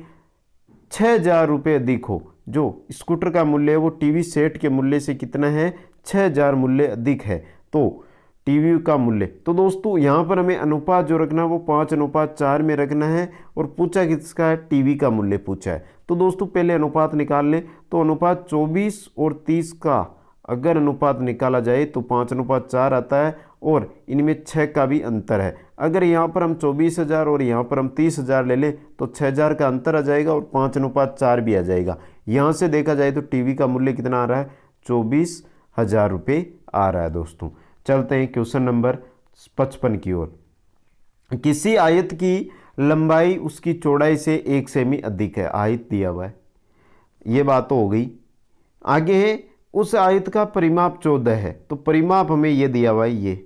6,000 रुपये अधिक हो, जो स्कूटर का मूल्य है वो टीवी सेट के मूल्य से कितना है, 6,000 मूल्य अधिक है, तो टीवी का मूल्य, तो दोस्तों यहाँ पर हमें अनुपात जो रखना है वो 5:4 में रखना है। और पूछा किसका है, टीवी का मूल्य पूछा है। तो दोस्तों पहले अनुपात निकाल लें। तो अनुपात 24 और 30 का अगर अनुपात निकाला जाए तो 5:4 आता है, और इनमें 6 का भी अंतर है। अगर यहाँ पर हम 24,000 और यहाँ पर हम 30,000 ले लें तो 6,000 का अंतर आ जाएगा और 5:4 भी आ जाएगा। यहाँ से देखा जाए तो टीवी का मूल्य कितना आ रहा है, 24,000 रुपये आ रहा है दोस्तों। चलते हैं क्वेश्चन नंबर 55 की ओर। किसी आयत की लंबाई उसकी चौड़ाई से 1 सेमी अधिक है। आयत दिया हुआ है, ये बात तो हो गई। आगे है उस आयत का परिमाप 14 है, तो परिमाप हमें ये दिया हुआ है, ये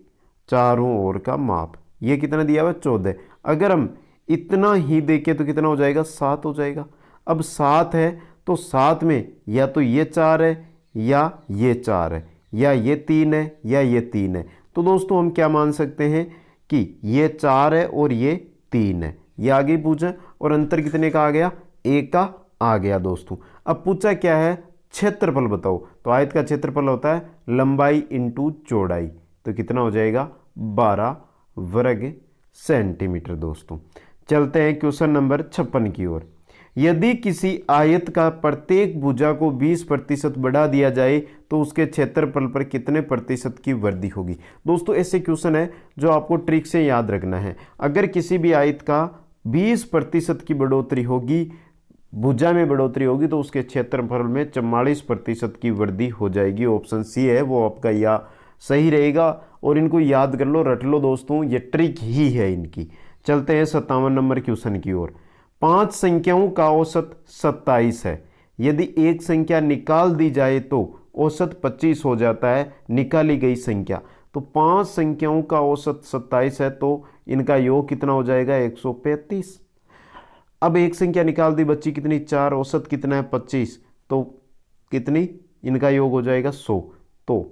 चारों ओर का माप, ये कितना दिया हुआ है 14। अगर हम इतना ही देखें तो कितना हो जाएगा, 7 हो जाएगा। अब 7 है तो 7 में या तो ये 4 है या ये 4 है, या ये 3 है या ये 3 है। तो दोस्तों हम क्या मान सकते हैं कि ये 4 है और ये 3 है। ये आगे पूछा और अंतर कितने का आ गया, 1 का आ गया दोस्तों। अब पूछा क्या है, क्षेत्रफल बताओ। तो आयत का क्षेत्रफल होता है लंबाई इंटू चौड़ाई, तो कितना हो जाएगा 12 वर्ग सेंटीमीटर दोस्तों। चलते हैं क्वेश्चन नंबर 56 की ओर। यदि किसी आयत का प्रत्येक भुजा को 20% बढ़ा दिया जाए तो उसके क्षेत्रफल पर कितने प्रतिशत की वृद्धि होगी। दोस्तों ऐसे क्वेश्चन है जो आपको ट्रिक से याद रखना है। अगर किसी भी आयत का 20% की बढ़ोतरी होगी, भुजा में बढ़ोतरी होगी, तो उसके क्षेत्रफल में 44% की वृद्धि हो जाएगी। ऑप्शन सी है वो आपका या सही रहेगा। और इनको याद कर लो, रट लो दोस्तों, ये ट्रिक ही है इनकी। चलते हैं 57 नंबर क्वेश्चन की ओर। 5 संख्याओं का औसत 27 है। यदि एक संख्या निकाल दी जाए तो औसत 25 हो जाता है निकाली गई संख्या। तो 5 संख्याओं का औसत 27 है तो इनका योग कितना हो जाएगा 135। अब एक संख्या निकाल दी, बच्ची कितनी 4, औसत कितना है 25, तो कितनी इनका योग हो जाएगा 100। तो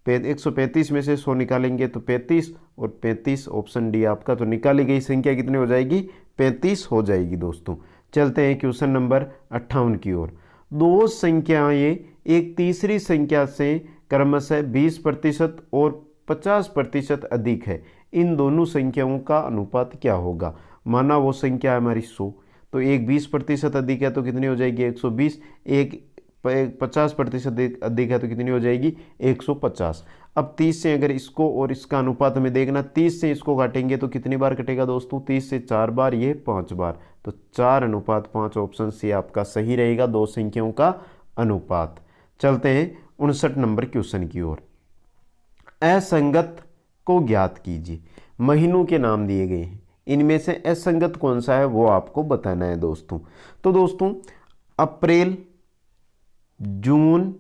135 में से 100 निकालेंगे तो 35 और 35 ऑप्शन डी आपका। तो निकाली गई संख्या कितनी हो जाएगी 35 हो जाएगी दोस्तों। चलते हैं क्वेश्चन नंबर 58 की ओर। दो संख्याएं एक तीसरी संख्या से क्रमशः 20% और 50% अधिक है, इन दोनों संख्याओं का अनुपात क्या होगा। माना वो संख्या है हमारी 100, तो एक 20% अधिक है तो कितनी हो जाएगी 120, एक 50% अधिक है तो कितनी हो जाएगी 150। अब 30 से अगर इसको और इसका अनुपात हमें देखना, 30 से इसको काटेंगे तो कितनी बार कटेगा दोस्तों 30 से 4 बार, ये 5 बार, तो 4:5 ऑप्शन सी आपका सही रहेगा, दो संख्याओं का अनुपात। चलते हैं 59 नंबर क्वेश्चन की ओर। असंगत को ज्ञात कीजिए। महीनों के नाम दिए गए हैं, इनमें से असंगत कौन सा है वो आपको बताना है दोस्तों। तो दोस्तों अप्रैल, जून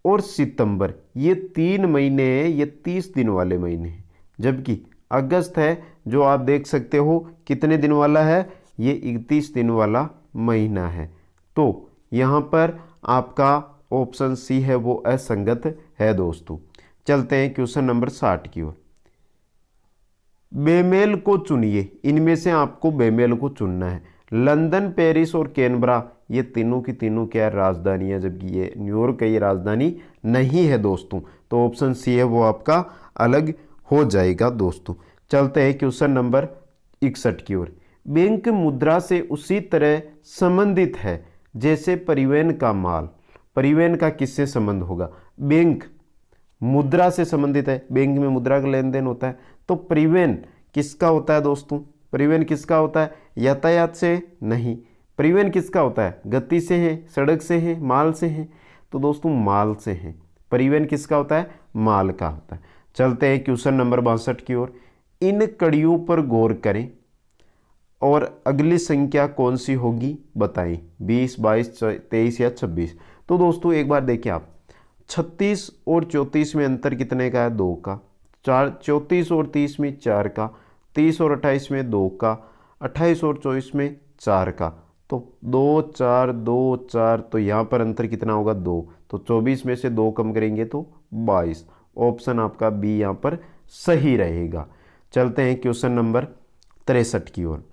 और सितंबर ये 3 महीने हैं, ये 30 दिन वाले महीने हैं। जबकि अगस्त है जो आप देख सकते हो कितने दिन वाला है, ये 31 दिन वाला महीना है। तो यहाँ पर आपका ऑप्शन सी है वो असंगत है दोस्तों। चलते हैं क्वेश्चन नंबर 60 की ओर। बेमेल को चुनिए, इनमें से आपको बेमेल को चुनना है। लंदन, पेरिस और कैनबरा ये तीनों की तीनों क्या राजधानी है, जबकि ये न्यूयॉर्क की राजधानी नहीं है दोस्तों। तो ऑप्शन सी है वो आपका अलग हो जाएगा दोस्तों। चलते हैं क्वेश्चन नंबर 61 की ओर। बैंक मुद्रा से उसी तरह संबंधित है जैसे परिवहन का माल। परिवहन का किससे संबंध होगा, बैंक मुद्रा से संबंधित है, बैंक में मुद्रा का लेन देन होता है। तो परिवहन किसका होता है दोस्तों, परिवहन किसका होता है, यातायात से नहीं। परिवहन किसका होता है, गति से है, सड़क से है, माल से है। तो दोस्तों माल से है, परिवहन किसका होता है, माल का होता है। चलते हैं क्वेश्चन नंबर 62 की ओर। इन कड़ियों पर गौर करें और अगली संख्या कौन सी होगी बताएं, 20, 22, 23 या 26। तो दोस्तों एक बार देखिए आप, 36 और 34 में अंतर कितने का है 2 का, 34 और 30 में 4 का, 30 और 28 में 2 का, 28 और 24 में 4 का। तो 2, 4, 2, 4, तो यहाँ पर अंतर कितना होगा 2। तो 24 में से 2 कम करेंगे तो 22। ऑप्शन आपका बी यहाँ पर सही रहेगा। चलते हैं क्वेश्चन नंबर 63 की ओर।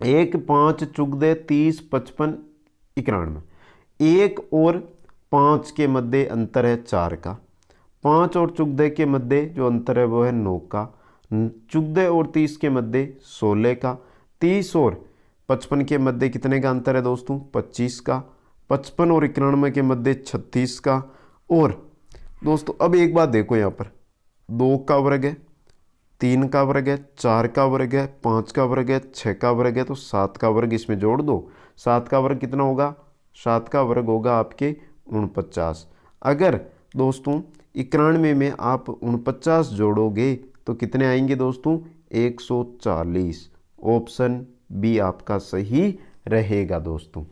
1, 5 चुक दे 30, 55, 91। 1 और 5 के मध्य अंतर है 4 का। 5 और चुगदे के मध्य जो अंतर है वो है 9 का। चुगदे और 30 के मध्य 16 का। 30 और 55 के मध्य कितने का अंतर है दोस्तों 25 का। 55 और 91 के मध्य 36 का। और दोस्तों अब एक बात देखो, यहाँ पर 2 का वर्ग है, 3 का वर्ग है, 4 का वर्ग है, 5 का वर्ग है, 6 का वर्ग है, तो 7 का वर्ग इसमें जोड़ दो। 7 का वर्ग कितना होगा, 7 का वर्ग होगा आपके 49। अगर दोस्तों 91 में आप 49 जोड़ोगे तो कितने आएंगे दोस्तों 140। ऑप्शन बी आपका सही रहेगा दोस्तों।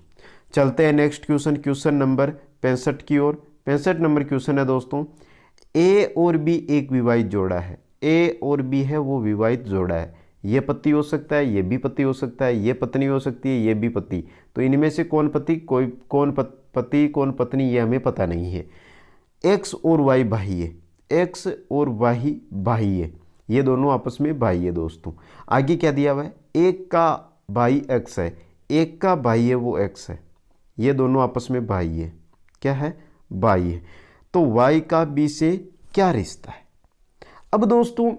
चलते हैं नेक्स्ट क्वेश्चन, क्वेश्चन नंबर 65 की ओर। 65 नंबर क्वेश्चन है दोस्तों, ए और बी एक विवाहित जोड़ा है। ए और बी है वो विवाहित जोड़ा है, ये पति हो सकता है, ये भी पति हो सकता है, ये पत्नी हो सकती है, ये भी पति। तो इनमें से कौन पति, कौन पति कौन पत्नी, ये हमें पता नहीं है। एक्स और वाई भाई है, एक्स और वाई भाई है, ये दोनों आपस में भाई है दोस्तों। आगे क्या दिया हुआ है, एक का भाई एक्स है, एक का भाई है वो एक्स है, ये दोनों आपस में भाई है, क्या है भाई है। तो वाई का बी से क्या रिश्ता है। अब दोस्तों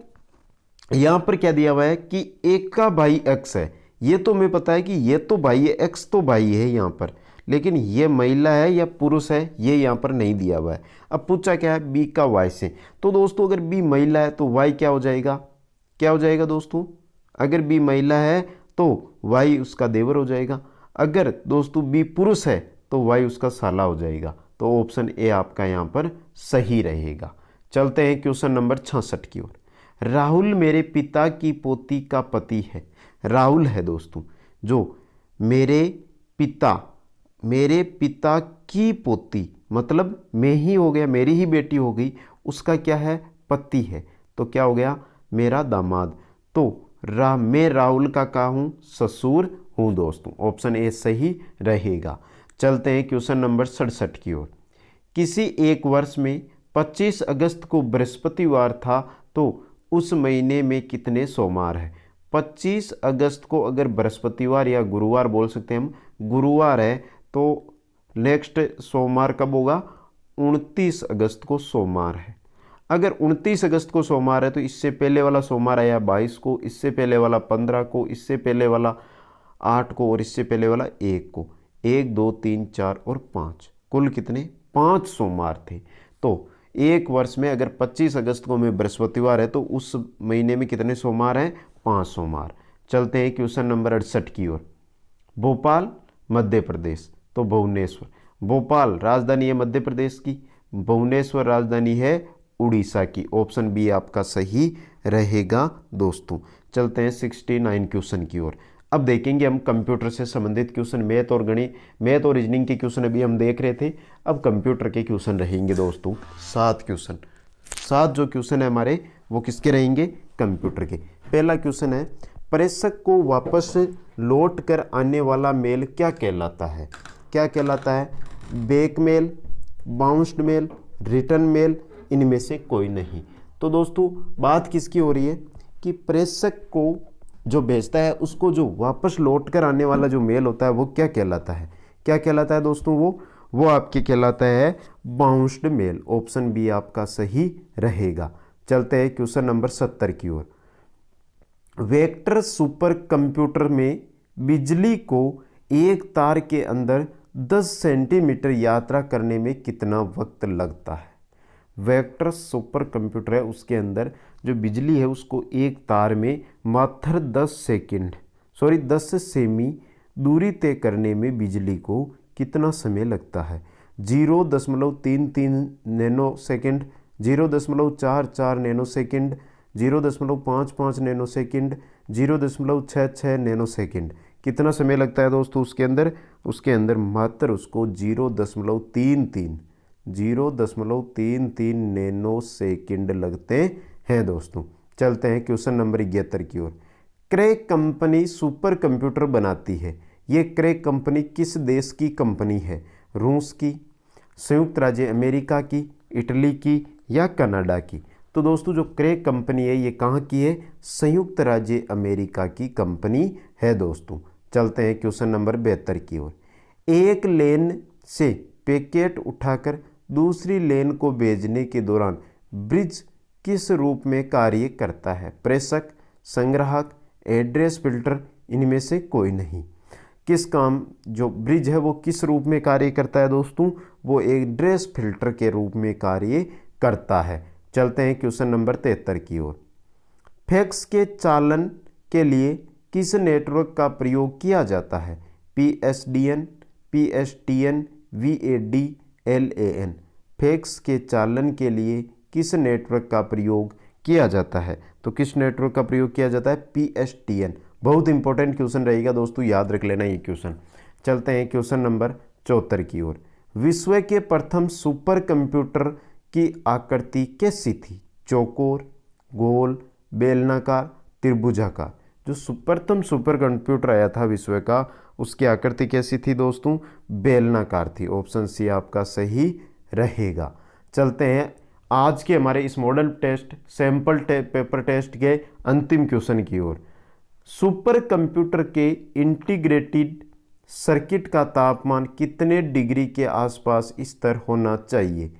यहाँ पर क्या दिया हुआ है कि एक का भाई x है, ये तो हमें पता है कि ये तो भाई है, x तो भाई है यहाँ पर, लेकिन ये महिला है या पुरुष है ये यहाँ पर नहीं दिया हुआ है। अब पूछा क्या है, b का y से। तो दोस्तों अगर b महिला है तो y क्या हो जाएगा, क्या हो जाएगा दोस्तों, अगर b महिला है तो y उसका देवर हो जाएगा, अगर दोस्तों b पुरुष है तो y उसका साला हो जाएगा। तो ऑप्शन ए आपका यहाँ पर सही रहेगा। चलते हैं क्वेश्चन नंबर 66 की ओर। राहुल मेरे पिता की पोती का पति है। राहुल है दोस्तों जो मेरे पिता की पोती, मतलब मैं ही हो गया, मेरी ही बेटी हो गई, उसका क्या है, पति है, तो क्या हो गया, मेरा दामाद। तो मैं राहुल का क्या हूँ, ससुर हूँ दोस्तों। ऑप्शन ए सही रहेगा। चलते हैं क्वेश्चन नंबर 67 की ओर। किसी एक वर्ष में 25 अगस्त को बृहस्पतिवार था तो उस महीने में कितने सोमवार है। 25 अगस्त को अगर बृहस्पतिवार या गुरुवार बोल सकते हैं हम, गुरुवार है तो नेक्स्ट सोमवार कब होगा, 29 अगस्त को सोमवार है। अगर 29 अगस्त को सोमवार है तो इससे पहले वाला सोमवार आया 22 को, इससे पहले वाला 15 को, इससे पहले वाला 8 को और इससे पहले वाला 1 को। 1 2 3 4 और 5, कुल कितने, 5 सोमवार थे। तो एक वर्ष में अगर 25 अगस्त को में बृहस्पतिवार है तो उस महीने में कितने सोमवार हैं, 5 सोमवार। चलते हैं क्वेश्चन नंबर 68 की ओर। भोपाल मध्य प्रदेश, तो भुवनेश्वर, भोपाल राजधानी है मध्य प्रदेश की, भुवनेश्वर राजधानी है उड़ीसा की। ऑप्शन बी आपका सही रहेगा दोस्तों। चलते हैं 69 क्वेश्चन की ओर। अब देखेंगे हम कंप्यूटर से संबंधित क्वेश्चन, मैथ और गणित, मैथ और रीजनिंग के क्वेश्चन अभी हम देख रहे थे, अब कंप्यूटर के क्वेश्चन रहेंगे दोस्तों। 7 क्वेश्चन, 7 जो क्वेश्चन है हमारे वो किसके रहेंगे, कंप्यूटर के। पहला क्वेश्चन है, प्रेषक को वापस लौट कर आने वाला मेल क्या कहलाता है, क्या कहलाता है, back mail, bounced mail, return mail, इनमें से कोई नहीं। तो दोस्तों बात किसकी हो रही है कि प्रेषक को जो भेजता है उसको जो वापस लौट कर आने वाला जो मेल होता है वो क्या कहलाता है, क्या कहलाता है दोस्तों, वो आपके कहलाता है बाउंस्ड मेल। ऑप्शन बी आपका सही रहेगा। चलते हैं क्वेश्चन नंबर 70 की ओर। वेक्टर सुपर कंप्यूटर में बिजली को एक तार के अंदर 10 सेंटीमीटर यात्रा करने में कितना वक्त लगता है। वेक्टर सुपर कंप्यूटर है, उसके अंदर जो बिजली है उसको एक तार में मात्र 10 सेमी दूरी तय करने में बिजली को कितना समय लगता है। 0.33 nano second, 0.44 nano second, 0.55 nano second, 0.66 nano second. कितना समय लगता है दोस्तों उसके अंदर मात्र उसको 0.33 नैनो सेकेंड लगते हैं दोस्तों। चलते हैं क्वेश्चन नंबर 71 की ओर। क्रैक कंपनी सुपर कंप्यूटर बनाती है, ये क्रैक कंपनी किस देश की कंपनी है, रूस की, संयुक्त राज्य अमेरिका की, इटली की या कनाडा की। तो दोस्तों जो क्रैक कंपनी है ये कहाँ की है, संयुक्त राज्य अमेरिका की कंपनी है दोस्तों। चलते हैं क्वेश्चन नंबर 72 की ओर। एक लेन से पैकेट उठाकर दूसरी लेन को भेजने के दौरान ब्रिज किस रूप में कार्य करता है, प्रेषक, संग्राहक, एड्रेस फिल्टर, इनमें से कोई नहीं। किस काम जो ब्रिज है वो किस रूप में कार्य करता है दोस्तों, वो एड्रेस फिल्टर के रूप में कार्य करता है। चलते हैं क्वेश्चन नंबर 73 की ओर। फैक्स के चालन के लिए किस नेटवर्क का प्रयोग किया जाता है, PSDN, PSTN, VADLAN। फैक्स के चालन के लिए किस नेटवर्क का प्रयोग किया जाता है, तो किस नेटवर्क का प्रयोग किया जाता है, PSTN। बहुत इंपॉर्टेंट क्वेश्चन रहेगा दोस्तों, याद रख लेना ये क्वेश्चन। चलते हैं क्वेश्चन नंबर 74 की ओर। विश्व के प्रथम सुपर कंप्यूटर की आकृति कैसी थी, चौकोर, गोल, बेलनाकार, त्रिभुजाकार। जो प्रथम सुपर कंप्यूटर आया था विश्व का, उसकी आकृति कैसी थी दोस्तों, बेलनाकार थी। ऑप्शन सी आपका सही रहेगा। चलते हैं आज के हमारे इस model test sample paper test के अंतिम क्वेश्चन की ओर। सुपर कंप्यूटर के इंटीग्रेटेड सर्किट का तापमान कितने डिग्री के आसपास स्थिर होना चाहिए,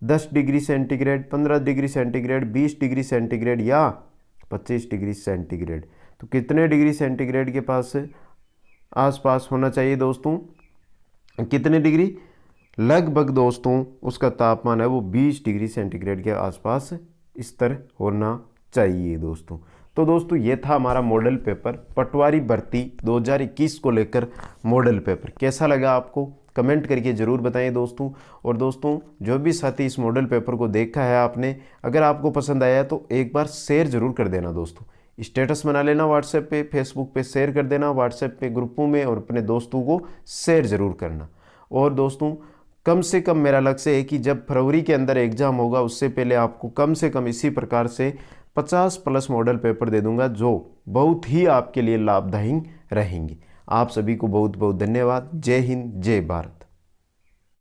10 degree centigrade, 15 degree centigrade, 20 degree centigrade या 25 डिग्री सेंटीग्रेड। तो कितने डिग्री सेंटीग्रेड के पास से आसपास होना चाहिए दोस्तों, कितने डिग्री, लगभग दोस्तों उसका तापमान है वो 20 डिग्री सेंटीग्रेड के आसपास स्तर होना चाहिए दोस्तों। तो दोस्तों ये था हमारा मॉडल पेपर, पटवारी भर्ती 2021 को लेकर मॉडल पेपर। कैसा लगा आपको कमेंट करके ज़रूर बताएं दोस्तों। और दोस्तों जो भी साथी इस मॉडल पेपर को देखा है आपने, अगर आपको पसंद आया तो एक बार शेयर ज़रूर कर देना दोस्तों, स्टेटस बना लेना व्हाट्सएप पे, फेसबुक पे शेयर कर देना, व्हाट्सएप पे ग्रुपों में, और अपने दोस्तों को शेयर ज़रूर करना। और दोस्तों कम से कम मेरा लक्ष्य है कि जब फरवरी के अंदर एग्ज़ाम होगा उससे पहले आपको कम से कम इसी प्रकार से 50+ मॉडल पेपर दे दूंगा, जो बहुत ही आपके लिए लाभदायक रहेंगे। आप सभी को बहुत बहुत धन्यवाद। जय हिंद, जय भारत।